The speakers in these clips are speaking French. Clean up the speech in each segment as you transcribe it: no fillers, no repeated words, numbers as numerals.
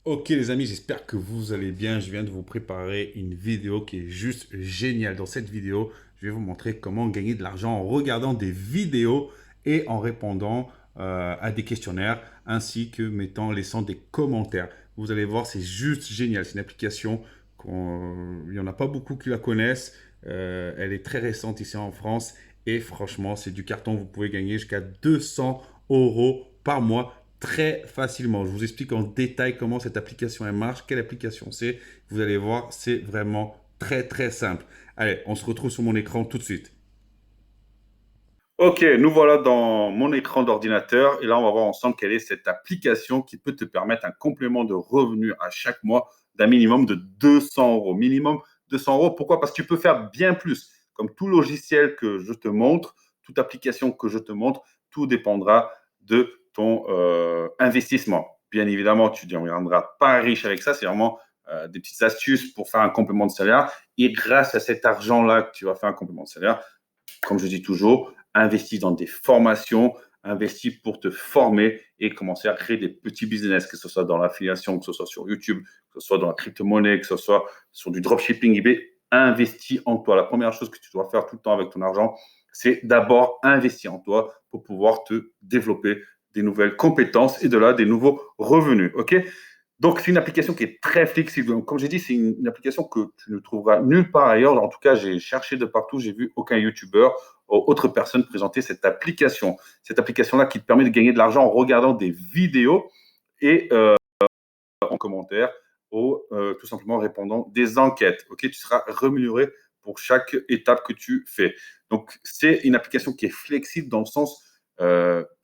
Ok les amis, j'espère que vous allez bien. Je viens de vous préparer une vidéo qui est juste géniale. Dans cette vidéo, je vais vous montrer comment gagner de l'argent en regardant des vidéos et en répondant à des questionnaires ainsi que laissant des commentaires. Vous allez voir, c'est juste génial. C'est une application il n'y en a pas beaucoup qui la connaissent. Elle est très récente ici en France et franchement, c'est du carton. Vous pouvez gagner jusqu'à 200 euros par mois très facilement. Je vous explique en détail comment cette application elle marche, quelle application c'est. Vous allez voir, c'est vraiment très très simple. Allez, on se retrouve sur mon écran tout de suite. Ok, nous voilà dans mon écran d'ordinateur et là on va voir ensemble quelle est cette application qui peut te permettre un complément de revenu à chaque mois d'un minimum de 200 euros. Minimum 200 euros, pourquoi? Parce que tu peux faire bien plus. Comme tout logiciel que je te montre, toute application que je te montre, tout dépendra de ton investissement. Bien évidemment, tu ne deviendras pas riche avec ça, c'est vraiment des petites astuces pour faire un complément de salaire. Et grâce à cet argent-là que tu vas faire un complément de salaire, comme je dis toujours, investis dans des formations, investis pour te former et commencer à créer des petits business, que ce soit dans l'affiliation, que ce soit sur YouTube, que ce soit dans la crypto-monnaie, que ce soit sur du dropshipping eBay. Investis en toi. La première chose que tu dois faire tout le temps avec ton argent, c'est d'abord investir en toi pour pouvoir te développer des nouvelles compétences et de là des nouveaux revenus. OK? Donc, c'est une application qui est très flexible. Donc, comme j'ai dit, c'est une application que tu ne trouveras nulle part ailleurs. En tout cas, j'ai cherché de partout, j'ai vu aucun YouTuber ou autre personne présenter cette application. Cette application-là qui te permet de gagner de l'argent en regardant des vidéos et en commentaire ou tout simplement en répondant des enquêtes. Ok, tu seras rémunéré pour chaque étape que tu fais. Donc, c'est une application qui est flexible dans le sens,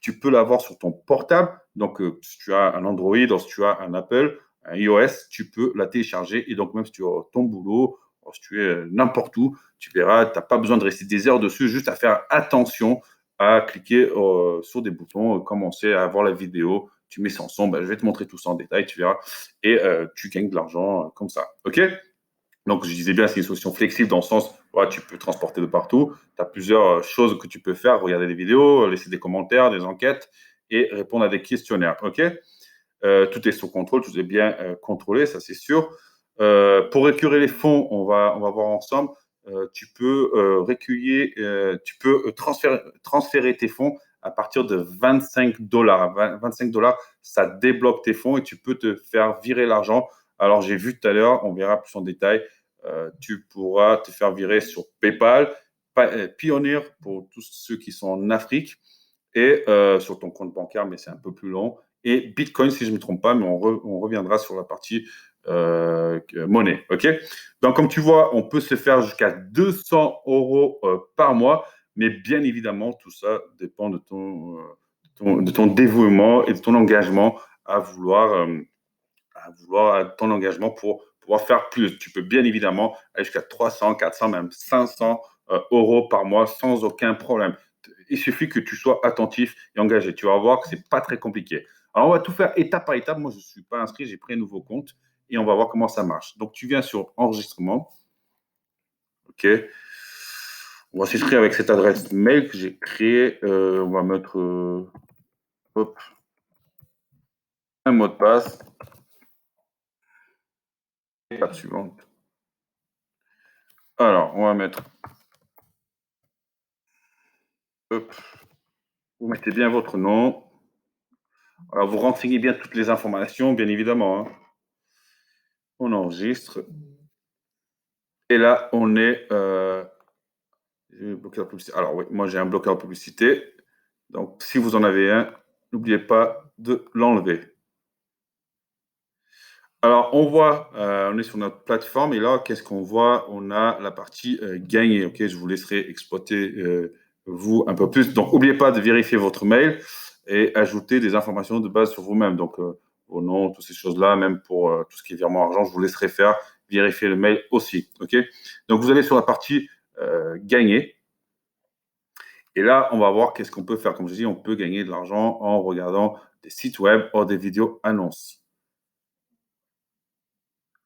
tu peux l'avoir sur ton portable. Donc, si tu as un Android ou si tu as un Apple, un iOS, tu peux la télécharger. Et donc, même si tu as ton boulot, si tu es n'importe où, tu verras, tu n'as pas besoin de rester des heures dessus, juste à faire attention à cliquer sur des boutons, commencer à voir la vidéo, tu mets ça en son, ben, je vais te montrer tout ça en détail, tu verras, et tu gagnes de l'argent comme ça. OK? Donc, je disais bien, c'est une solution flexible dans le sens, ouais, tu peux transporter de partout, tu as plusieurs choses que tu peux faire, regarder des vidéos, laisser des commentaires, des enquêtes et répondre à des questionnaires. OK? Tout est sous contrôle, tout est bien contrôlé, ça c'est sûr. Pour récupérer les fonds, on va voir ensemble. Tu peux recueillir, tu peux transférer tes fonds à partir de 25 dollars. 25 dollars, ça débloque tes fonds et tu peux te faire virer l'argent. Alors, j'ai vu tout à l'heure, on verra plus en détail. Tu pourras te faire virer sur PayPal, Pioneer pour tous ceux qui sont en Afrique et sur ton compte bancaire, mais c'est un peu plus long. Et Bitcoin, si je ne me trompe pas, mais on reviendra sur la partie monnaie. OK? Donc, comme tu vois, on peut se faire jusqu'à 200 euros par mois, mais bien évidemment, tout ça dépend de ton dévouement et de ton engagement à vouloir ton engagement pour pouvoir faire plus. Tu peux bien évidemment aller jusqu'à 300, 400, même 500 euros par mois sans aucun problème. Il suffit que tu sois attentif et engagé. Tu vas voir que c'est pas très compliqué. Alors, on va tout faire étape par étape. Moi, je ne suis pas inscrit, j'ai pris un nouveau compte et on va voir comment ça marche. Donc, tu viens sur enregistrement. OK. On va s'inscrire avec cette adresse mail que j'ai créée. On va mettre hop, un mot de passe. Étape suivante. Alors, on va mettre hop, vous mettez bien votre nom. Alors, vous renseignez bien toutes les informations, bien évidemment, hein. On enregistre. Et là, on est. Bloqueur de publicité. Alors, oui, moi, j'ai un bloqueur de publicité. Donc, si vous en avez un, n'oubliez pas de l'enlever. Alors, on est sur notre plateforme et là, qu'est-ce qu'on voit? On a la partie gagner. OK, je vous laisserai exploiter vous un peu plus. Donc, n'oubliez pas de vérifier votre mail et ajouter des informations de base sur vous-même. Donc, vos noms, toutes ces choses-là, même pour tout ce qui est virement argent, je vous laisserai faire. Vérifier le mail aussi. OK? Donc, vous allez sur la partie gagner. Et là, on va voir qu'est-ce qu'on peut faire. Comme je dis, on peut gagner de l'argent en regardant des sites web ou des vidéos annonces.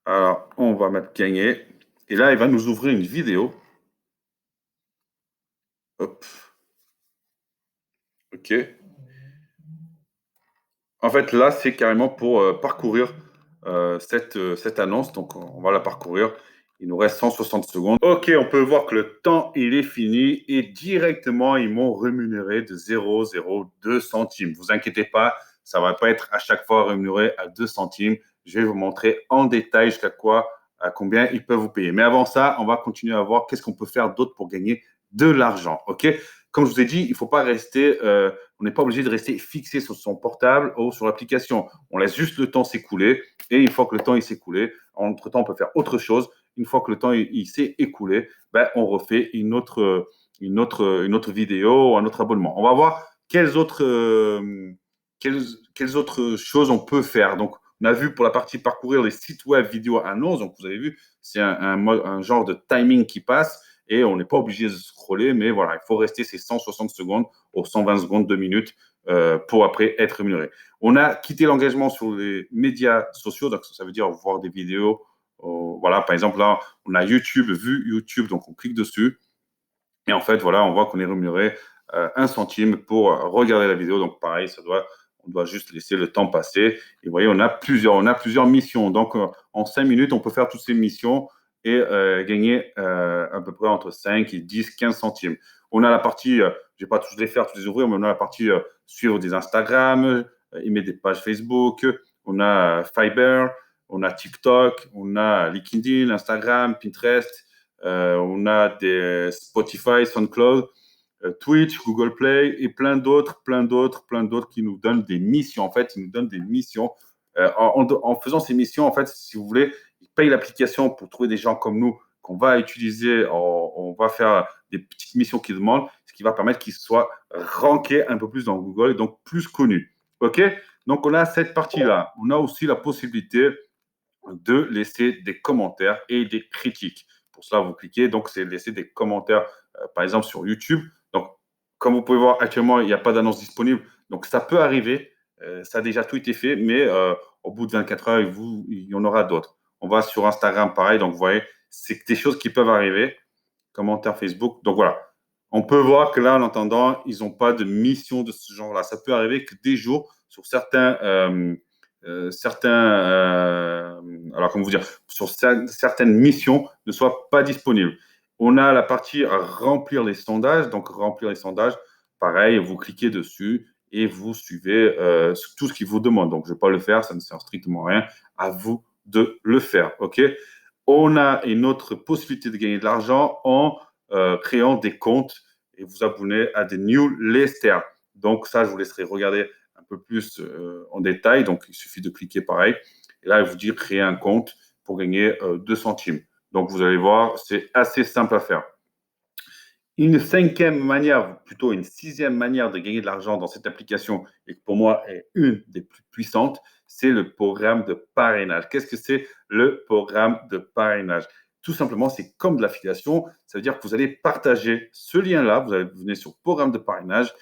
Alors, on va mettre gagner. Et là, il va nous ouvrir une vidéo. Hop. OK. En fait, là, c'est carrément pour parcourir. cette annonce. Donc, on va la parcourir. Il nous reste 160 secondes. OK, on peut voir que le temps, il est fini et directement, ils m'ont rémunéré de 0,02 centimes. Vous inquiétez pas, ça ne va pas être à chaque fois rémunéré à 2 centimes. Je vais vous montrer en détail jusqu'à quoi, à combien ils peuvent vous payer. Mais avant ça, on va continuer à voir qu'est-ce qu'on peut faire d'autre pour gagner de l'argent. OK? Comme je vous ai dit, il ne faut pas rester, on n'est pas obligé de rester fixé sur son portable ou sur l'application. On laisse juste le temps s'écouler et une fois que le temps s'est écoulé, entre-temps, on peut faire autre chose. Une fois que le temps il s'est écoulé, ben, on refait une autre vidéo, un autre abonnement. On va voir quelles autres choses on peut faire. Donc, on a vu pour la partie parcourir les sites web, vidéos, annonces. Donc, vous avez vu, c'est un genre de timing qui passe et on n'est pas obligé de scroller, mais voilà, il faut rester ces 160 secondes ou 120 secondes, 2 minutes pour après être rémunéré. On a quitté l'engagement sur les médias sociaux, donc ça veut dire voir des vidéos. Voilà, par exemple, là, on a YouTube, vu YouTube, donc on clique dessus. Et en fait, voilà, on voit qu'on est rémunéré 1 centime pour regarder la vidéo. Donc, pareil, on doit juste laisser le temps passer. Et vous voyez, on a plusieurs missions. Donc, en 5 minutes, on peut faire toutes ces missions et gagner à peu près entre 5 et 10, 15 centimes. On a la partie, je ne vais pas tous les faire, tous les ouvrir, mais on a la partie suivre des Instagram, aimer des pages Facebook, on a Fiverr, on a TikTok, on a LinkedIn, Instagram, Pinterest, on a des Spotify, SoundCloud, Twitch, Google Play et plein d'autres qui nous donnent des missions. En fait, ils nous donnent des missions. En faisant ces missions, en fait, si vous voulez, ils payent l'application pour trouver des gens comme nous qu'on va utiliser. On va faire des petites missions qu'ils demandent, ce qui va permettre qu'ils soient rankés un peu plus dans Google et donc plus connus. OK? Donc, on a cette partie-là. On a aussi la possibilité de laisser des commentaires et des critiques. Pour cela, vous cliquez, donc c'est laisser des commentaires, par exemple sur YouTube. Donc, comme vous pouvez voir actuellement, il n'y a pas d'annonce disponible. Donc, ça peut arriver. Ça a déjà tout été fait, mais au bout de 24 heures, il y en aura d'autres. On va sur Instagram, pareil. Donc, vous voyez, c'est des choses qui peuvent arriver. Commentaires Facebook. Donc, voilà. On peut voir que là, en attendant, ils n'ont pas de mission de ce genre-là. Ça peut arriver que des jours, sur alors comment vous dire, sur certaines missions ne soient pas disponibles. On a la partie remplir les sondages. Donc, remplir les sondages, pareil, vous cliquez dessus et vous suivez tout ce qu'il vous demande. Donc, je ne vais pas le faire, ça ne sert strictement à rien. À vous de le faire. OK? On a une autre possibilité de gagner de l'argent en créant des comptes et vous abonner à des newsletters. Donc, ça, je vous laisserai regarder un peu plus en détail. Donc, il suffit de cliquer pareil. Et là, il vous dit créer un compte pour gagner 2 centimes. Donc, vous allez voir, c'est assez simple à faire. Une cinquième manière, plutôt une sixième manière de gagner de l'argent dans cette application, et qui pour moi est une des plus puissantes, c'est le programme de parrainage. Qu'est-ce que c'est le programme de parrainage? Tout simplement, c'est comme de l'affiliation. Ça veut dire que vous allez partager ce lien-là. Vous venez sur programme de parrainage.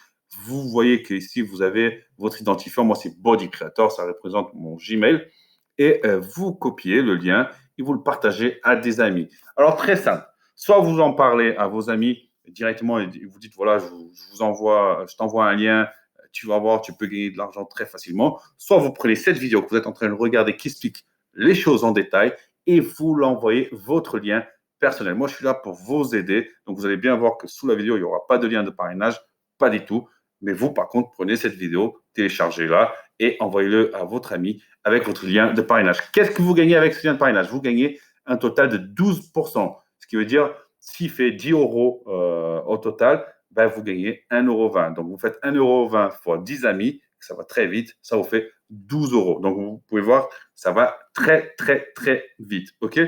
Vous voyez qu'ici, vous avez votre identifiant. Moi, c'est Body Creator. Ça représente mon Gmail. Et vous copiez le lien et vous le partagez à des amis. Alors, très simple. Soit vous en parlez à vos amis directement et vous dites, voilà, je t'envoie un lien, tu vas voir, tu peux gagner de l'argent très facilement. Soit vous prenez cette vidéo que vous êtes en train de regarder qui explique les choses en détail et vous l'envoyez votre lien personnel. Moi, je suis là pour vous aider. Donc, vous allez bien voir que sous la vidéo, il n'y aura pas de lien de parrainage, pas du tout. Mais vous, par contre, prenez cette vidéo, téléchargez-la et envoyez-le à votre ami avec votre lien de parrainage. Qu'est-ce que vous gagnez avec ce lien de parrainage? Vous gagnez un total de 12%, ce qui veut dire s'il fait 10 euros au total, ben vous gagnez 1,20 €. Donc, vous faites 1,20 € fois 10 amis, ça va très vite, ça vous fait 12 euros. Donc, vous pouvez voir, ça va très, très, très vite. OK?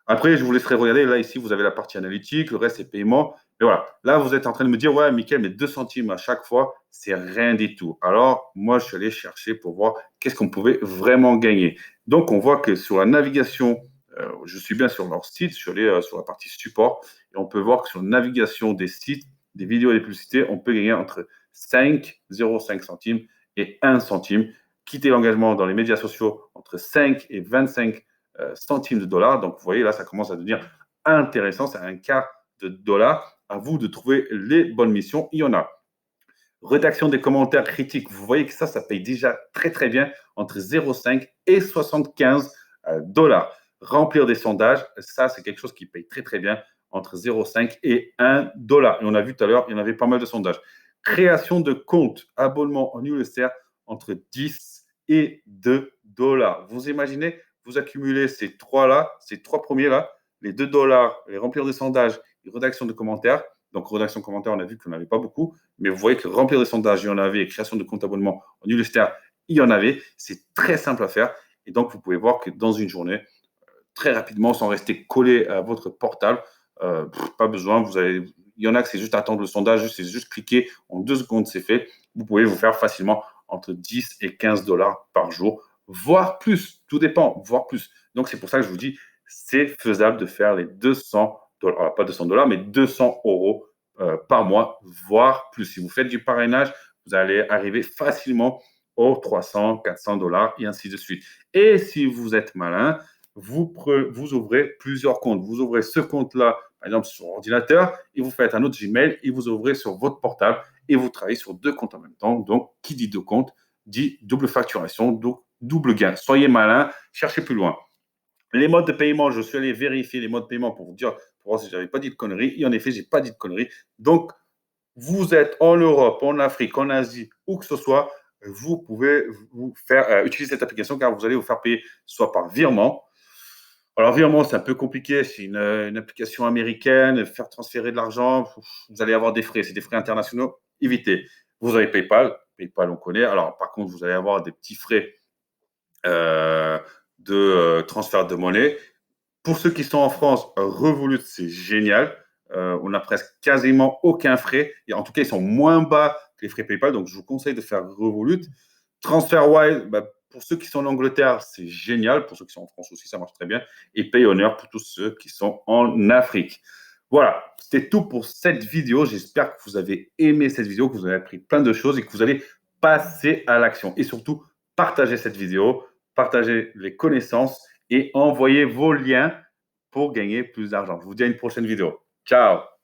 Après, je vous laisserai regarder. Là, ici, vous avez la partie analytique, le reste, c'est paiement. Mais voilà, là, vous êtes en train de me dire, ouais, Mickaël, mais 2 centimes à chaque fois, c'est rien du tout. Alors, moi, je suis allé chercher pour voir qu'est-ce qu'on pouvait vraiment gagner. Donc, on voit que sur la navigation, je suis bien sur leur site, je suis allé sur la partie support, et on peut voir que sur la navigation des sites, des vidéos et des publicités, on peut gagner entre 0,5 centimes et 1 centime. Quitter l'engagement dans les médias sociaux entre 5 et 25 centimes de dollars. Donc, vous voyez, là, ça commence à devenir intéressant. C'est un quart de dollar. À vous de trouver les bonnes missions. Il y en a. Rédaction des commentaires critiques. Vous voyez que ça paye déjà très très bien entre 0,5 et 75 dollars. Remplir des sondages, ça c'est quelque chose qui paye très très bien entre 0,5 et 1 dollar. Et on a vu tout à l'heure, il y en avait pas mal de sondages. Création de compte, abonnement en newsletter entre 10 et 2 dollars. Vous imaginez, vous accumulez ces trois-là, ces trois premiers-là, les 2 dollars, les remplir des sondages, les rédaction de commentaires. Donc, rédaction de commentaires, on a vu qu'on n'avait pas beaucoup, mais vous voyez que remplir des sondages, il y en avait, création de compte abonnement en newsletter, il y en avait. C'est très simple à faire. Et donc, vous pouvez voir que dans une journée, très rapidement, sans rester collé à votre portable, pas besoin, il y en a que c'est juste attendre le sondage, c'est juste cliquer, en 2 secondes, c'est fait. Vous pouvez vous faire facilement entre 10 et 15 dollars par jour, voire plus, tout dépend, voire plus. Donc, c'est pour ça que je vous dis, c'est faisable de faire les 200 dollars, alors pas 200 dollars, mais 200 euros par mois, voire plus. Si vous faites du parrainage, vous allez arriver facilement aux 300, 400 dollars et ainsi de suite. Et si vous êtes malin, vous ouvrez plusieurs comptes. Vous ouvrez ce compte-là, par exemple, sur ordinateur, et vous faites un autre Gmail, et vous ouvrez sur votre portable, et vous travaillez sur 2 comptes en même temps. Donc, qui dit 2 comptes, dit double facturation, donc double gain. Soyez malin, cherchez plus loin. Les modes de paiement, je suis allé vérifier les modes de paiement pour vous dire, pour voir si je n'avais pas dit de conneries. Et en effet, je n'ai pas dit de conneries. Donc, vous êtes en Europe, en Afrique, en Asie, où que ce soit, vous pouvez vous faire utiliser cette application car vous allez vous faire payer soit par virement. Alors, virement, c'est un peu compliqué. C'est une application américaine. Faire transférer de l'argent, vous allez avoir des frais. C'est des frais internationaux. Évitez. Vous avez PayPal. PayPal, on connaît. Alors, par contre, vous allez avoir des petits frais euh, de transfert de monnaie. Pour ceux qui sont en France, Revolut, c'est génial. On n'a presque quasiment aucun frais. Et en tout cas, ils sont moins bas que les frais PayPal. Donc, je vous conseille de faire Revolut. TransferWise, bah, pour ceux qui sont en Angleterre, c'est génial. Pour ceux qui sont en France aussi, ça marche très bien. Et Payoneer pour tous ceux qui sont en Afrique. Voilà, c'était tout pour cette vidéo. J'espère que vous avez aimé cette vidéo, que vous avez appris plein de choses et que vous allez passer à l'action. Et surtout, partagez cette vidéo, partagez les connaissances et envoyez vos liens pour gagner plus d'argent. Je vous dis à une prochaine vidéo. Ciao!